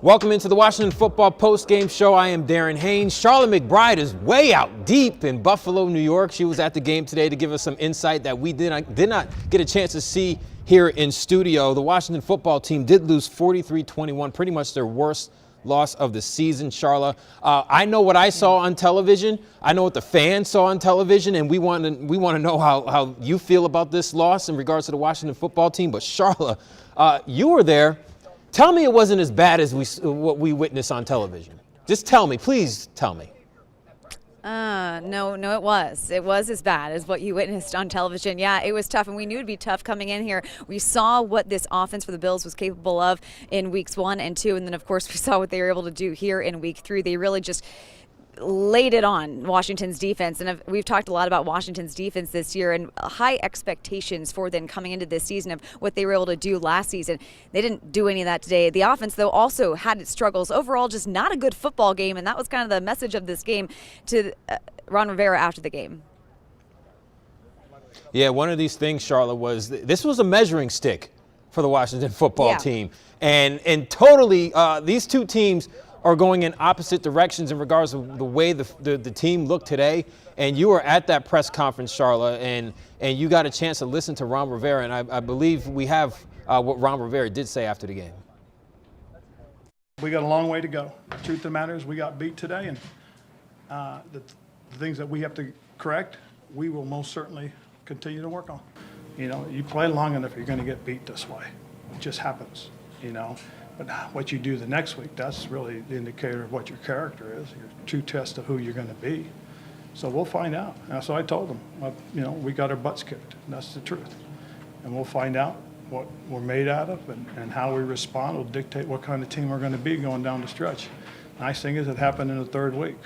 Welcome into the Washington Football Postgame Show. I am Darren Haynes. Sharla McBride is way out deep in Buffalo, New York. She was at the game today to give us some insight that we did not get a chance to see here in studio. The Washington football team did lose 43-21, pretty much their worst loss of the season. Sharla, I know what I saw on television. I know what the fans saw on television, and we want to know how you feel about this loss in regards to the Washington football team. But Sharla, you were there. Tell me it wasn't as bad as what we witnessed on television. Just tell me, please tell me. No, it was. It was as bad as what you witnessed on television. Yeah, it was tough, and we knew it'd be tough coming in here. We saw what this offense for the Bills was capable of in weeks 1 and 2, and then, of course, we saw what they were able to do here in week 3. They really just laid it on Washington's defense, and we've talked a lot about Washington's defense this year and high expectations for them coming into this season of what they were able to do last season. They didn't do any of that today. The offense, though, also had its struggles. Overall, just not a good football game, and that was kind of the message of this game to Ron Rivera after the game. Yeah, one of these things, Sharla, was this was a measuring stick for the Washington football team, and totally these two teams are going in opposite directions in regards to the way the team looked today. And you were at that press conference, Sharla, and you got a chance to listen to Ron Rivera, and I believe we have what Ron Rivera did say after the game. We got a long way to go. The truth of the matter is we got beat today, and the things that we have to correct, we will most certainly continue to work on. You know, you play long enough, you're going to get beat this way. It just happens, you know. But what you do the next week, that's really the indicator of what your character is, your true test of who you're going to be. So we'll find out. And so I told them, you know, we got our butts kicked. And that's the truth. And we'll find out what we're made out of, and how we respond will dictate what kind of team we're going to be going down the stretch. Nice thing is it happened in the 3rd week,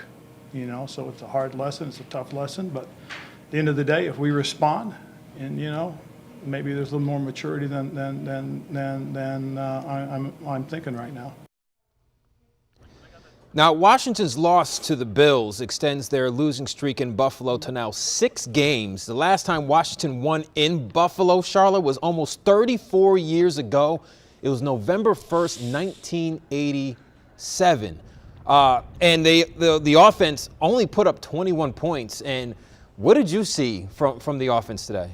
you know, so it's a hard lesson, it's a tough lesson. But at the end of the day, if we respond, and, you know, maybe there's a little more maturity than I'm thinking right now. Now, Washington's loss to the Bills extends their losing streak in Buffalo to now 6 games. The last time Washington won in Buffalo, Sharla, was almost 34 years ago. It was November 1st, 1987. And the offense only put up 21 points. And what did you see from the offense today?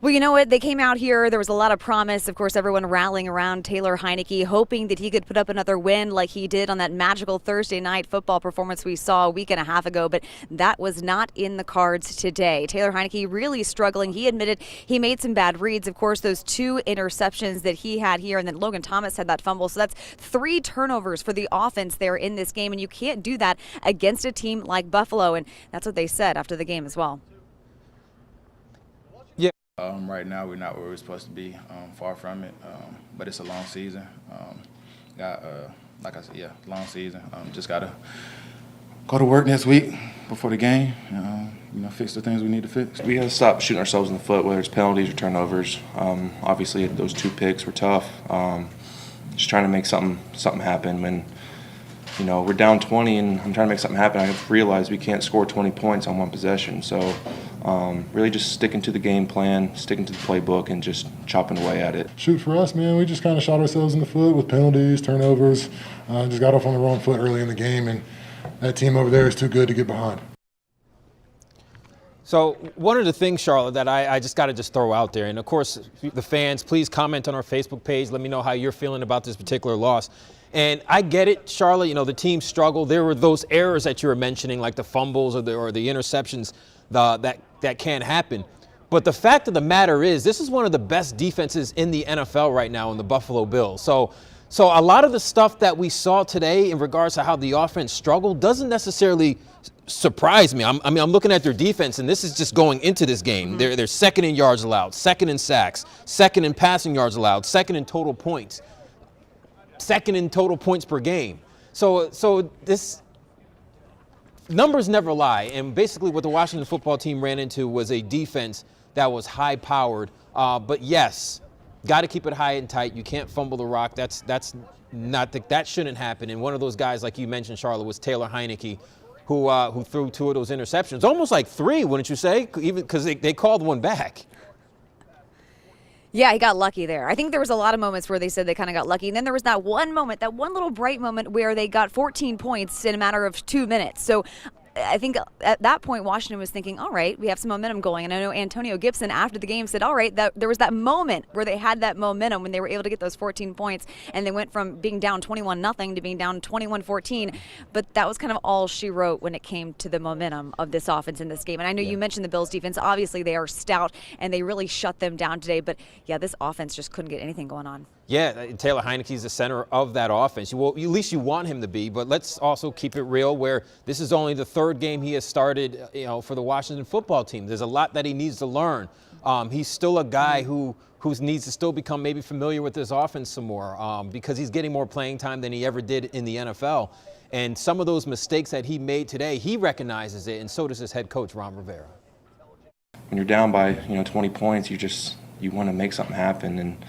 Well, you know what? They came out here. There was a lot of promise. Of course, everyone rallying around Taylor Heinicke, hoping that he could put up another win like he did on that magical Thursday night football performance we saw a week and a half ago. But that was not in the cards today. Taylor Heinicke really struggling. He admitted he made some bad reads. Of course, those 2 interceptions that he had here, and then Logan Thomas had that fumble. So that's 3 turnovers for the offense there in this game. And you can't do that against a team like Buffalo. And that's what they said after the game as well. Right now, we're not where we're supposed to be, far from it, but it's a long season. Like I said, long season. Just got to go to work next week before the game, you know, fix the things we need to fix. We have to stop shooting ourselves in the foot, whether it's penalties or turnovers. Obviously, those 2 picks were tough. Just trying to make something happen when, you know, we're down 20 and I'm trying to make something happen. I realize we can't score 20 points on 1 possession. So really just sticking to the game plan, sticking to the playbook, and just chopping away at it. Shoot, for us, man, we just kind of shot ourselves in the foot with penalties, turnovers. Just got off on the wrong foot early in the game, and that team over there is too good to get behind. So one of the things, Sharla, that I just got to throw out there, and of course the fans, please comment on our Facebook page. Let me know how you're feeling about this particular loss. And I get it, Sharla, you know, the team struggled. There were those errors that you were mentioning, like the fumbles or the interceptions that can happen. But the fact of the matter is, this is one of the best defenses in the NFL right now in the Buffalo Bills. So a lot of the stuff that we saw today in regards to how the offense struggled doesn't necessarily surprise me. I'm looking at their defense, and this is just going into this game. They're 2nd in yards allowed, 2nd in sacks, 2nd in passing yards allowed, 2nd in total points, 2nd in total points per game. So this numbers never lie, and basically what the Washington football team ran into was a defense that was high-powered. But yes, got to keep it high and tight. You can't fumble the rock. That shouldn't happen. And one of those guys, like you mentioned, Sharla, was Taylor Heinicke, who threw 2 of those interceptions, almost like 3, wouldn't you say? Even because they called one back. Yeah, he got lucky there. I think there was a lot of moments where they said they kind of got lucky. And then there was that one moment, that one little bright moment where they got 14 points in a matter of 2 minutes. So I think at that point, Washington was thinking, all right, we have some momentum going. And I know Antonio Gibson after the game said, all right, that there was that moment where they had that momentum when they were able to get those 14 points. And they went from being down 21-0 to being down 21-14. But that was kind of all she wrote when it came to the momentum of this offense in this game. And I know you mentioned the Bills defense. Obviously, they are stout and they really shut them down today. But yeah, this offense just couldn't get anything going on. Yeah, Taylor Heinicke is the center of that offense. Well, at least you want him to be, but let's also keep it real where this is only the third game he has started, for the Washington football team. There's a lot that he needs to learn. He's still a guy who needs to still become maybe familiar with this offense some more because he's getting more playing time than he ever did in the NFL. And some of those mistakes that he made today, he recognizes it, and so does his head coach, Ron Rivera. When you're down by 20 points, you want to make something happen, and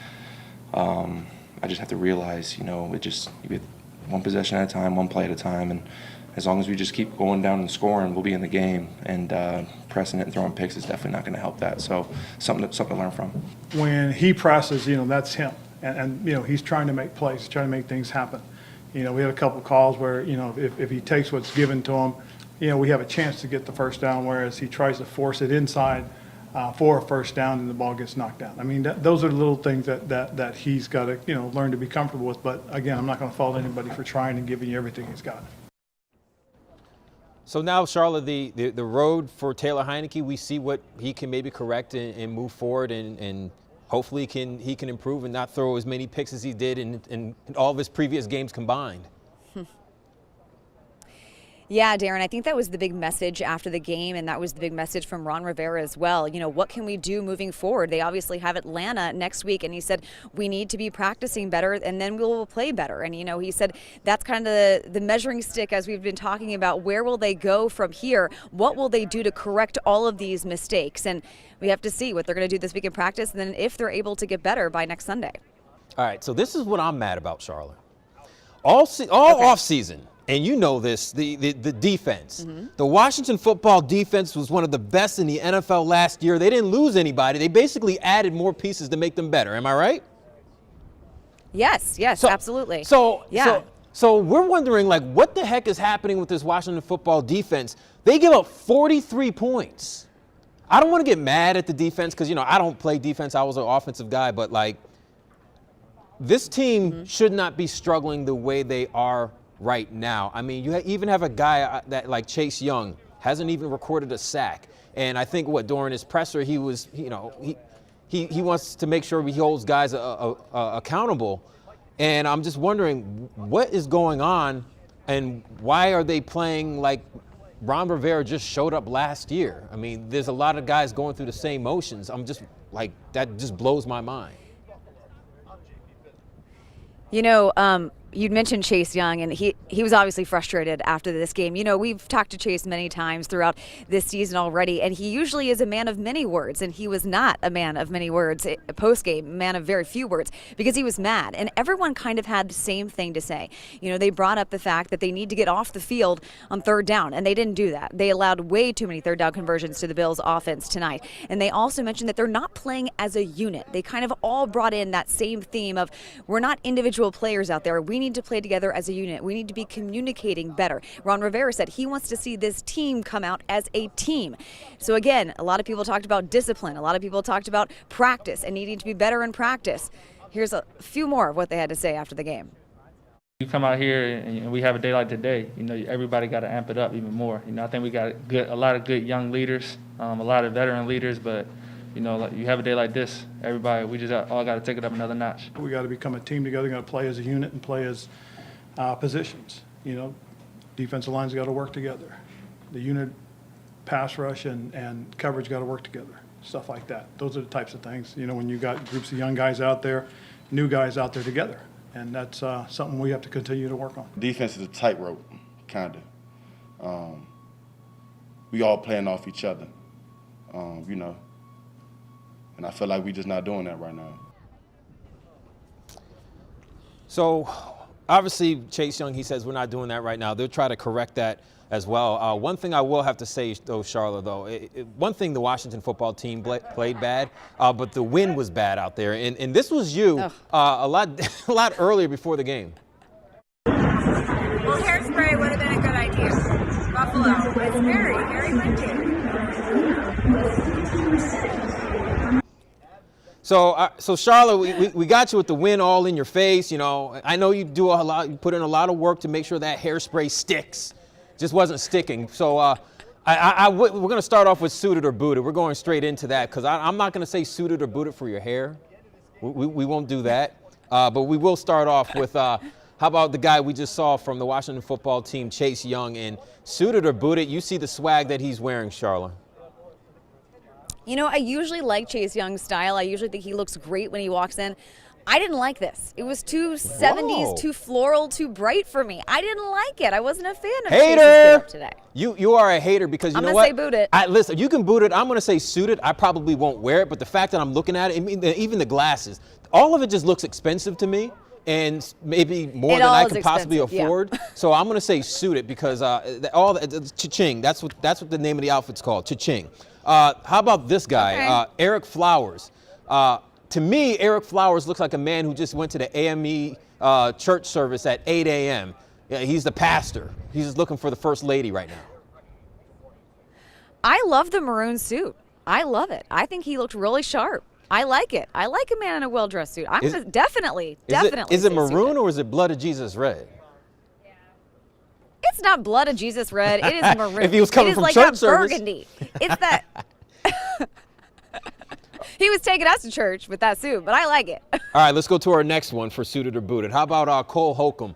I just have to realize, you get one possession at a time, one play at a time, and as long as we just keep going down and scoring, we'll be in the game. And pressing it and throwing picks is definitely not going to help that. So something to learn from. When he presses, that's him, and he's trying to make plays, he's trying to make things happen. We had a couple of calls where if he takes what's given to him, we have a chance to get the first down, whereas he tries to force it inside for a first down and the ball gets knocked down. I mean, those are the little things that he's got to learn to be comfortable with. But again, I'm not going to fault anybody for trying and giving you everything he's got. So now, Sharla, the road for Taylor Heinicke, we see what he can maybe correct and move forward, and hopefully he can improve and not throw as many picks as he did in all of his previous games combined. Yeah, Darren, I think that was the big message after the game, and that was the big message from Ron Rivera as well. What can we do moving forward? They obviously have Atlanta next week, and he said we need to be practicing better, and then we'll play better. And, he said that's kind of the measuring stick as we've been talking about. Where will they go from here? What will they do to correct all of these mistakes? And we have to see what they're going to do this week in practice, and then if they're able to get better by next Sunday. All right, so this is what I'm mad about, Sharla. All offseason, and you know this, the defense. Mm-hmm. The Washington football defense was one of the best in the NFL last year. They didn't lose anybody. They basically added more pieces to make them better. Am I right? Yes, absolutely. So we're wondering, what the heck is happening with this Washington football defense? They give up 43 points. I don't want to get mad at the defense because, I don't play defense. I was an offensive guy, but, this team should not be struggling the way they are right now. I mean, you even have a guy that like Chase Young hasn't even recorded a sack. And I think during his presser, he was, he wants to make sure he holds guys accountable. And I'm just wondering what is going on and why are they playing like Ron Rivera just showed up last year? I mean, there's a lot of guys going through the same motions. I'm just that just blows my mind. You'd mentioned Chase Young, and he was obviously frustrated after this game. We've talked to Chase many times throughout this season already, and he usually is a man of many words, and he was not a man of many words post-game, a man of very few words, because he was mad. And everyone kind of had the same thing to say. They brought up the fact that they need to get off the field on third down, and they didn't do that. They allowed way too many third down conversions to the Bills' offense tonight. And they also mentioned that they're not playing as a unit. They kind of all brought in that same theme of we're not individual players out there. We need to play together as a unit. We need to be communicating better. Ron Rivera said he wants to see this team come out as a team. So again, a lot of people talked about discipline. A lot of people talked about practice and needing to be better in practice. Here's a few more of what they had to say after the game. You come out here and we have a day like today, everybody got to amp it up even more. I think we got a lot of good young leaders, a lot of veteran leaders, but you have a day like this, everybody, we just all got to take it up another notch. We got to become a team together, got to play as a unit and play as positions. Defensive lines got to work together. The unit pass rush and coverage got to work together, stuff like that. Those are the types of things, when you got groups of young guys out there, new guys out there together. And that's something we have to continue to work on. Defense is a tightrope, kind of. We all playing off each other, and I feel like we're just not doing that right now. So obviously, Chase Young, he says we're not doing that right now. They'll try to correct that as well. One thing I will have to say, though, Sharla, though, one thing the Washington football team played bad, but the wind was bad out there. And this was you a lot earlier before the game. Well, hairspray would have been a good idea. Buffalo. It's very, very windy. So Sharla, we got you with the wind all in your face. You know, I know you do a lot. You put in a lot of work to make sure that hairspray sticks. Just wasn't sticking. So we're going to start off with suited or booted. We're going straight into that because I'm not going to say suited or booted for your hair. We won't do that. But we will start off with how about the guy we just saw from the Washington football team, Chase Young, and suited or booted. You see the swag that he's wearing, Sharla. You know, I usually like Chase Young's style. I usually think he looks great when he walks in. I didn't like this. It was too 70s, too floral, too bright for me. I didn't like it. I wasn't a fan of Chase's get-up today. You are a hater because you know what? I'm going to say boot it. Listen, you can boot it. I'm going to say suited. I probably won't wear it, but the fact that I'm looking at it, I mean, even the glasses, all of it just looks expensive to me. And maybe more than I can possibly afford. Yeah. So I'm going to say suited because all cha-ching. That's what the name of the outfit's called, cha-ching. How about this guy, Eric Flowers? To me, Eric Flowers looks like a man who just went to the AME church service at 8 a.m. Yeah, he's the pastor. He's just looking for the first lady right now. I love the maroon suit. I love it. I think he looked really sharp. I like it. I like a man in a well-dressed suit. I'm gonna definitely. Is it maroon or is it blood of Jesus red? It's not blood of Jesus red. It is maroon. If he was coming from like church service. Burgundy. It's that. He was taking us to church with that suit, but I like it. All right, let's go to our next one for suited or booted. How about Cole Holcomb?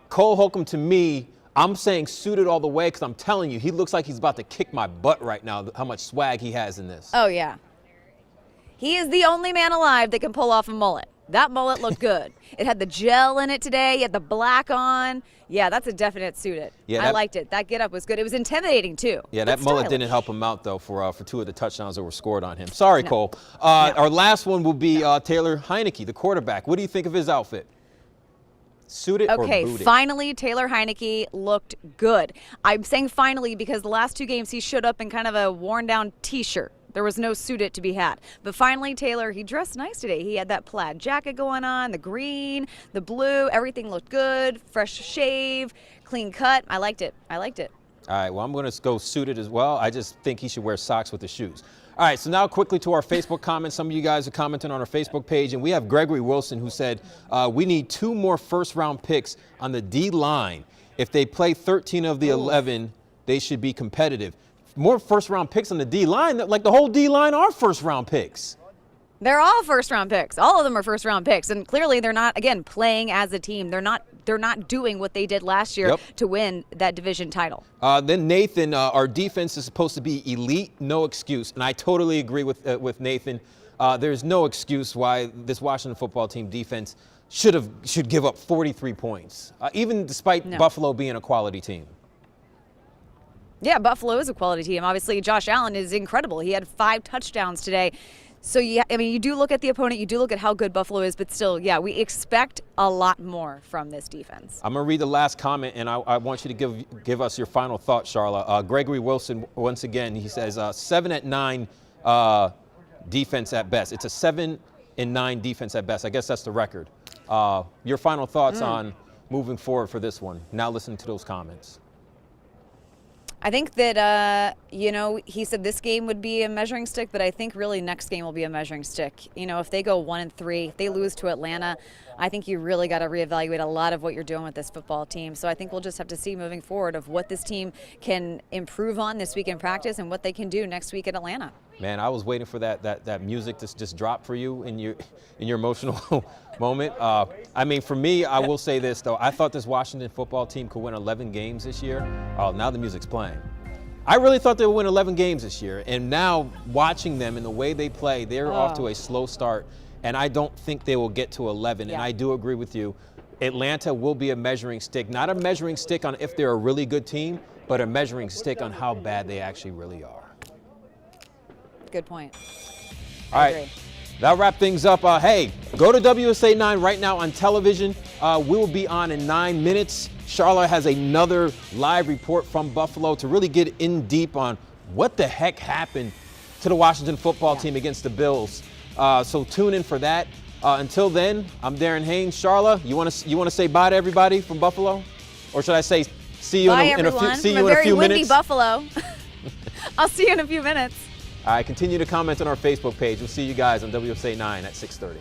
Cole Holcomb, to me, I'm saying suited all the way because I'm telling you, he looks like he's about to kick my butt right now, how much swag he has in this. Oh, yeah. He is the only man alive that can pull off a mullet. That mullet looked good. It had the gel in it today. You had the black on. Yeah, that's a definite suited. Yeah, I liked it. That get-up was good. It was intimidating, too. Yeah, that mullet didn't help him out, though, for two of the touchdowns that were scored on him. Sorry, Cole. Our last one will be Taylor Heinicke, the quarterback. What do you think of his outfit? Suited or booted? Okay, finally, Taylor Heinicke looked good. I'm saying finally because the last two games he showed up in kind of a worn-down T-shirt. There was no suited to be had. But finally, Taylor, he dressed nice today. He had that plaid jacket going on, the green, the blue, everything looked good, fresh shave, clean cut. I liked it. I liked it. All right, well, I'm going to go suited as well. I just think he should wear socks with the shoes. All right, so now quickly to our Facebook comments. Some of you guys are commenting on our Facebook page, and we have Gregory Wilson who said, we need 2 more first-round picks on the D-line. If they play 13 of the 11, they should be competitive. More first-round picks on the D-line. Like the whole D-line are first-round picks. They're all first-round picks. All of them are first-round picks, and clearly they're not, again, playing as a team. They're not doing what they did last year to win that division title. Then Nathan, our defense is supposed to be elite, no excuse, and I totally agree with Nathan. There's no excuse why this Washington football team defense should give up 43 points, even despite Buffalo being a quality team. Yeah, Buffalo is a quality team. Obviously, Josh Allen is incredible. He had 5 touchdowns today. So, yeah, I mean, you do look at the opponent. You do look at how good Buffalo is. But still, yeah, we expect a lot more from this defense. I'm going to read the last comment, and I want you to give us your final thought, Sharla. Gregory Wilson, once again, he says 7-9 defense at best. It's a 7-9 defense at best. I guess that's the record. Your final thoughts on moving forward for this one. Now listen to those comments. I think that, he said this game would be a measuring stick, but I think really next game will be a measuring stick. You know, if they go 1-3, if they lose to Atlanta, I think you really got to reevaluate a lot of what you're doing with this football team. So I think we'll just have to see moving forward of what this team can improve on this week in practice and what they can do next week at Atlanta. Man, I was waiting for that music to just drop for you in your emotional moment. I mean, for me, I will say this, though. I thought this Washington football team could win 11 games this year. Oh, now the music's playing. I really thought they would win 11 games this year. And now watching them and the way they play, they're off to a slow start. And I don't think they will get to 11. Yeah. And I do agree with you. Atlanta will be a measuring stick. Not a measuring stick on if they're a really good team, but a measuring stick on how bad they actually really are. Good point. All right. That'll wrap things up. Hey, go to WSA 9 right now on television. We will be on in 9 minutes. Sharla has another live report from Buffalo to really get in deep on what the heck happened to the Washington football team against the Bills. So tune in for that. Until then, I'm Darren Haynes. Sharla, you want to say bye to everybody from Buffalo? Or should I say see you in a few minutes? From a very windy Buffalo. I'll see you in a few minutes. All right, continue to comment on our Facebook page. We'll see you guys on WSA 9 at 6:30.